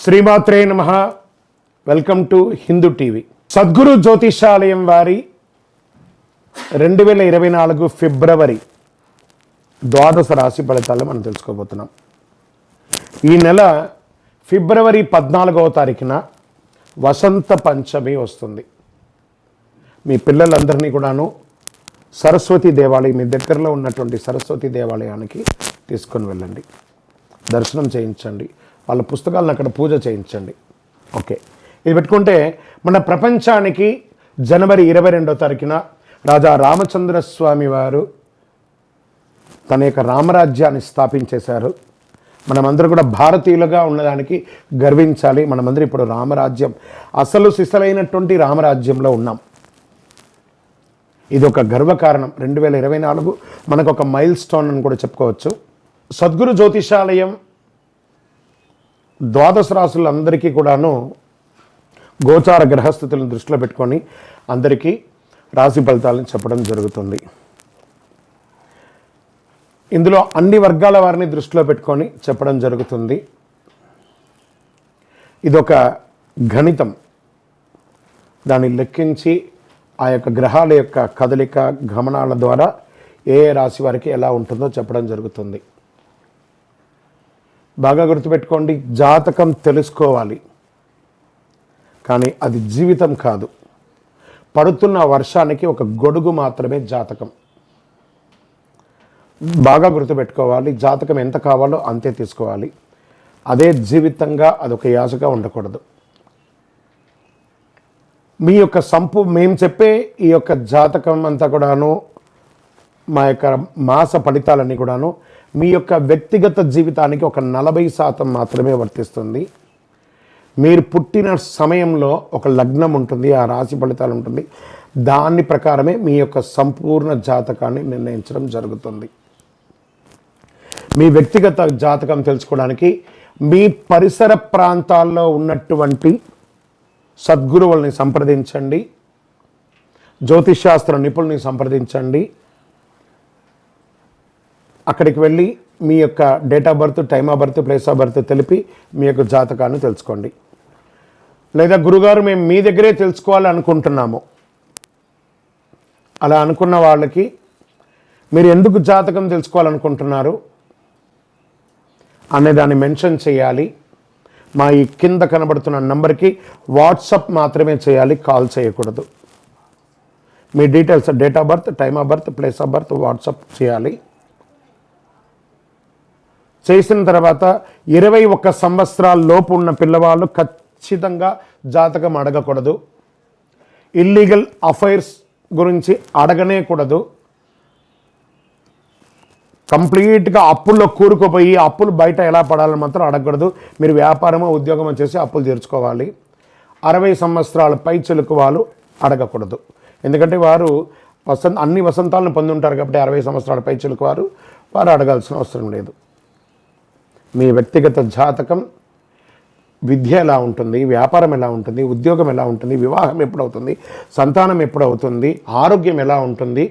శ్రీమాత్రే నమః. Welcome to Hindu TV. Sadguru Jyothishalayam వారి 2024 ఫిబ్రవరి ద్వాదశ రాశి ఫలితాలు మనం తెలుసుకోబోతున్నాం. ఈ నెల ఫిబ్రవరి 14వ తారీఖున వసంత పంచమి వస్తుంది. మీ పిల్లలందరినీ కూడాను సరస్వతి దేవాలయం, మీ దగ్గరలో ఉన్నటువంటి సరస్వతి దేవాలయానికి తీసుకొని వెళ్ళండి, దర్శనం చేయించండి, వాళ్ళ పుస్తకాలను అక్కడ పూజ చేయించండి. ఓకే, ఇది పెట్టుకుంటే మన ప్రపంచానికి జనవరి 22వ తారీఖున రాజా రామచంద్రస్వామి వారు తన యొక్క రామరాజ్యాన్ని స్థాపించేశారు. మనమందరూ కూడా భారతీయులుగా ఉన్నదానికి గర్వించాలి. మనమందరూ ఇప్పుడు రామరాజ్యం, అసలు సిసలైనటువంటి రామరాజ్యంలో ఉన్నాం. ఇది ఒక గర్వకారణం. 2024 మనకు ఒక మైల్ స్టోన్ అని కూడా చెప్పుకోవచ్చు. సద్గురు జ్యోతిషాలయం ద్వాదశ రాశులందరికీ కూడాను గోచార గ్రహస్థితులను దృష్టిలో పెట్టుకొని అందరికీ రాశి ఫలితాలను చెప్పడం జరుగుతుంది. ఇందులో అన్ని వర్గాల వారిని దృష్టిలో పెట్టుకొని చెప్పడం జరుగుతుంది. ఇదొక గణితం. దాన్ని లెక్కించి ఆ యొక్క గ్రహాల యొక్క కదలిక గమనాల ద్వారా ఏ రాశి వారికి ఎలా ఉంటుందో చెప్పడం జరుగుతుంది. బాగా గుర్తుపెట్టుకోండి, జాతకం తెలుసుకోవాలి, కానీ అది జీవితం కాదు. పడుతున్న వర్షానికి ఒక గొడుగు మాత్రమే జాతకం. బాగా గుర్తుపెట్టుకోవాలి, జాతకం ఎంత కావాలో అంతే తీసుకోవాలి. అదే జీవితంగా అదొక యాసగా ఉండకూడదు. మీ యొక్క మేము చెప్పే ఈ యొక్క జాతకం అంతా కూడాను, మా యొక్క మాస ఫలితాలన్నీ కూడాను మీ యొక్క వ్యక్తిగత జీవితానికి ఒక 40% మాత్రమే వర్తిస్తుంది. మీరు పుట్టిన సమయంలో ఒక లగ్నం ఉంటుంది, ఆ రాశి ఫలితాలు ఉంటుంది. దాని ప్రకారమే మీ యొక్క సంపూర్ణ జాతకాన్ని నిర్ణయించడం జరుగుతుంది. మీ వ్యక్తిగత జాతకం తెలుసుకోవడానికి మీ పరిసర ప్రాంతాల్లో ఉన్నటువంటి సద్గురువుల్ని సంప్రదించండి, జ్యోతిషాస్త్ర నిపుణుల్ని సంప్రదించండి. అక్కడికి వెళ్ళి మీ యొక్క date of birth, time of birth, place of birth తెలిపి మీ యొక్క జాతకాన్ని తెలుసుకోండి. లేదా గురుగారు మేము మీ దగ్గరే తెలుసుకోవాలి అనుకుంటున్నాము, అలా అనుకున్న వాళ్ళకి మీరు ఎందుకు జాతకం తెలుసుకోవాలనుకుంటున్నారు అనే దాన్ని మెన్షన్ చేయాలి. మా ఈ కింద కనబడుతున్న నంబర్కి వాట్సాప్ మాత్రమే చేయాలి, కాల్ చేయకూడదు. మీ details, date of birth, time of birth, place of birth WhatsApp చేయాలి. చేసిన తర్వాత 21 సంవత్సరాల లోపు ఉన్న పిల్లవాళ్ళు ఖచ్చితంగా జాతకం అడగకూడదు. ఇల్లీగల్ అఫైర్స్ గురించి అడగనే కూడదు. కంప్లీట్గా అప్పుల్లో కూరుకుపోయి అప్పులు బయట ఎలా పడాలని మాత్రం అడగకూడదు. మీరు వ్యాపారమో ఉద్యోగమో చేసి అప్పులు తీర్చుకోవాలి. 60 సంవత్సరాల పై చిలుకు వాళ్ళు అడగకూడదు. ఎందుకంటే వారు అన్ని వసంతాలను పొంది ఉంటారు కాబట్టి 60 సంవత్సరాల పై చిలుకు వారు అడగాల్సిన అవసరం లేదు. మీ వ్యక్తిగత జాతకం, విద్య ఎలా ఉంటుంది, వ్యాపారం ఎలా ఉంటుంది, ఉద్యోగం ఎలా ఉంటుంది, వివాహం ఎప్పుడవుతుంది, సంతానం ఎప్పుడవుతుంది, ఆరోగ్యం ఎలా ఉంటుంది,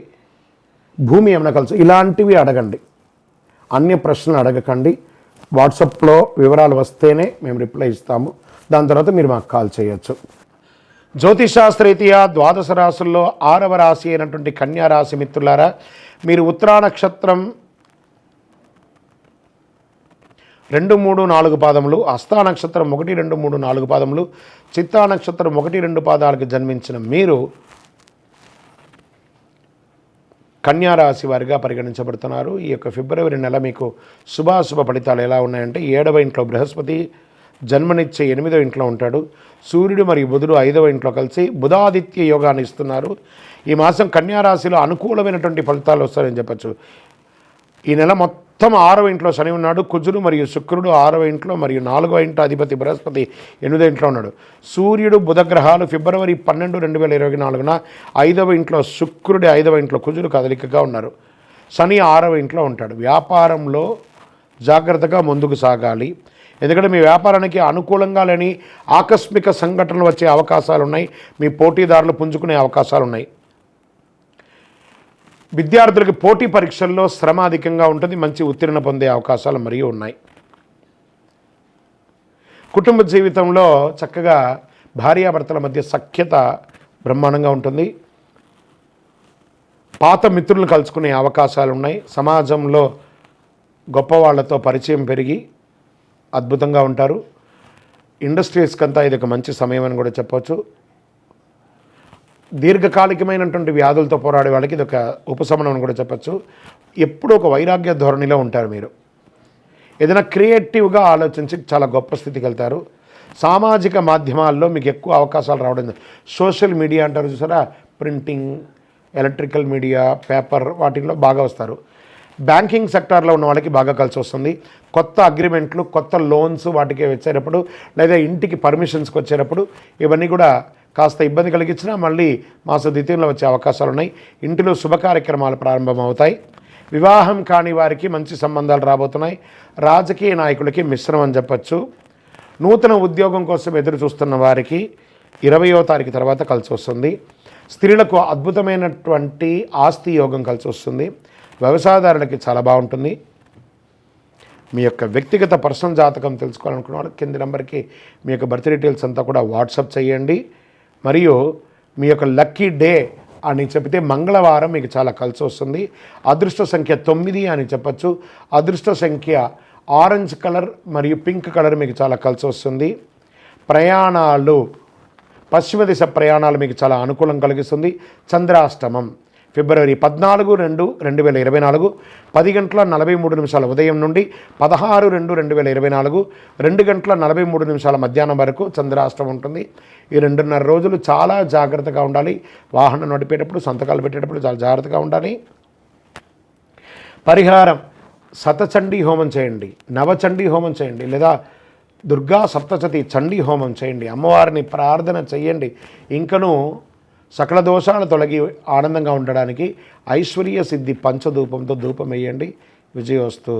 భూమి ఏమైనా కలిసి, ఇలాంటివి అడగండి. అన్య ప్రశ్నలు అడగకండి. వాట్సాప్లో వివరాలు వస్తేనే మేము రిప్లై ఇస్తాము. దాని తర్వాత మీరు మాకు కాల్ చేయొచ్చు. జ్యోతిషాస్త్రరీత్యా ద్వాదశ రాశుల్లో 6వ రాశి అయినటువంటి కన్యా రాశి మిత్రులారా, మీరు ఉత్తరా నక్షత్రం 2, 3, 4 పాదములు, హస్తా నక్షత్రం 1, 2, 3, 4 పాదములు, చిత్తా నక్షత్రం 1, 2 పాదాలకు జన్మించిన మీరు కన్యారాశి వారిగా పరిగణించబడుతున్నారు. ఈ యొక్క ఫిబ్రవరి నెల మీకు శుభాశుభ ఫలితాలు ఎలా ఉన్నాయంటే, 7వ ఇంట్లో బృహస్పతి జన్మనిచ్చే 8వ ఇంట్లో ఉంటాడు. సూర్యుడు మరియు బుధుడు 5వ ఇంట్లో కలిసి బుధాదిత్య యోగాన్ని ఇస్తున్నారు. ఈ మాసం కన్యారాశిలో అనుకూలమైనటువంటి ఫలితాలు వస్తాయని చెప్పచ్చు. ఈ నెల మొత్తం 6వ ఇంట్లో శని ఉన్నాడు. కుజుడు మరియు శుక్రుడు 6వ ఇంట్లో మరియు 4వ ఇంట్లో అధిపతి బృహస్పతి 8వ ఇంట్లో ఉన్నాడు. సూర్యుడు బుధ గ్రహాలు ఫిబ్రవరి 12, 2024 5వ ఇంట్లో శుక్రుడి 5వ ఇంట్లో కుజుడు కదలికగా ఉన్నారు. శని 6వ ఇంట్లో ఉంటాడు. వ్యాపారంలో జాగ్రత్తగా ముందుకు సాగాలి. ఎందుకంటే మీ వ్యాపారానికి అనుకూలంగా లేని ఆకస్మిక సంఘటనలు వచ్చే అవకాశాలు ఉన్నాయి. మీ పోటీదారులు పుంజుకునే అవకాశాలు ఉన్నాయి. విద్యార్థులకు పోటీ పరీక్షల్లో శ్రమ అధికంగా ఉంటుంది. మంచి ఉత్తీర్ణ పొందే అవకాశాలు మరియు ఉన్నాయి. కుటుంబ జీవితంలో చక్కగా భార్యాభర్తల మధ్య సఖ్యత బ్రహ్మాండంగా ఉంటుంది. పాత మిత్రులను కలుసుకునే అవకాశాలు ఉన్నాయి. సమాజంలో గొప్పవాళ్లతో పరిచయం పెరిగి అద్భుతంగా ఉంటారు. ఇండస్ట్రీస్కంతా ఇది ఒక మంచి సమయం అని కూడా చెప్పవచ్చు. దీర్ఘకాలికమైనటువంటి వ్యాధులతో పోరాడే వాళ్ళకి ఇది ఒక ఉపశమనం అని కూడా చెప్పచ్చు. ఎప్పుడూ ఒక వైరాగ్య ధోరణిలో ఉంటారు మీరు. ఏదైనా క్రియేటివ్గా ఆలోచించి చాలా గొప్ప స్థితికి వెళ్తారు. సామాజిక మాధ్యమాల్లో మీకు ఎక్కువ అవకాశాలు రావడం, సోషల్ మీడియా అంటారు చూసారా, ప్రింటింగ్, ఎలక్ట్రికల్ మీడియా, పేపర్, వాటిల్లో బాగా వస్తారు. బ్యాంకింగ్ సెక్టార్లో ఉన్న వాళ్ళకి బాగా కలిసి వస్తుంది. కొత్త అగ్రిమెంట్లు, కొత్త లోన్స్ వాటికి వచ్చేటప్పుడు, లేదా ఇంటికి పర్మిషన్స్కి వచ్చేటప్పుడు ఇవన్నీ కూడా కాస్త ఇబ్బంది కలిగించినా మళ్ళీ మాస ద్వితీయంలో వచ్చే అవకాశాలు ఉన్నాయి. ఇంటిలో శుభ కార్యక్రమాలు ప్రారంభమవుతాయి. వివాహం కాని వారికి మంచి సంబంధాలు రాబోతున్నాయి. రాజకీయ నాయకులకి మిశ్రమం అని చెప్పచ్చు. నూతన ఉద్యోగం కోసం ఎదురు చూస్తున్న వారికి 20వ తారీఖు తర్వాత కలిసి వస్తుంది. స్త్రీలకు అద్భుతమైనటువంటి ఆస్తి యోగం కలిసి వస్తుంది. వ్యవసాయదారులకి చాలా బాగుంటుంది. మీ యొక్క వ్యక్తిగత పర్సనల్ జాతకం తెలుసుకోవాలనుకున్న వాళ్ళు కింది నెంబర్కి మీ యొక్క బర్త్ డీటెయిల్స్ అంతా కూడా వాట్సాప్ చేయండి. మరియు మీ యొక్క లక్కీ డే అని చెప్తే మంగళవారం మీకు చాలా కలిసి వస్తుంది. అదృష్ట సంఖ్య 9 అని చెప్పచ్చు. అదృష్ట సంఖ్య ఆరెంజ్ కలర్ మరియు పింక్ కలర్ మీకు చాలా కలిసి వస్తుంది. ప్రయాణాలు, పశ్చిమ దిశ ప్రయాణాలు మీకు చాలా అనుకూలం కలిగిస్తుంది. చంద్రాష్టమం ఫిబ్రవరి 14/2/2024 10:43 ఉదయం నుండి 16/2/2024 2:43 మధ్యాహ్నం వరకు చంద్రాష్టమం ఉంటుంది. ఈ 2.5 రోజులు చాలా జాగ్రత్తగా ఉండాలి. వాహనం నడిపేటప్పుడు, సంతకాలు పెట్టేటప్పుడు చాలా జాగ్రత్తగా ఉండాలి. పరిహారం, శతచండీ హోమం చేయండి, నవచండీ హోమం చేయండి, లేదా దుర్గా సప్తశతి చండీ హోమం చేయండి. అమ్మవారిని ప్రార్థన చేయండి. ఇంకనూ సకల దోషాలు తొలగి ఆనందంగా ఉండడానికి ఐశ్వర్య సిద్ధి పంచధూపంతో ధూపం వేయండి. విజయోస్తు.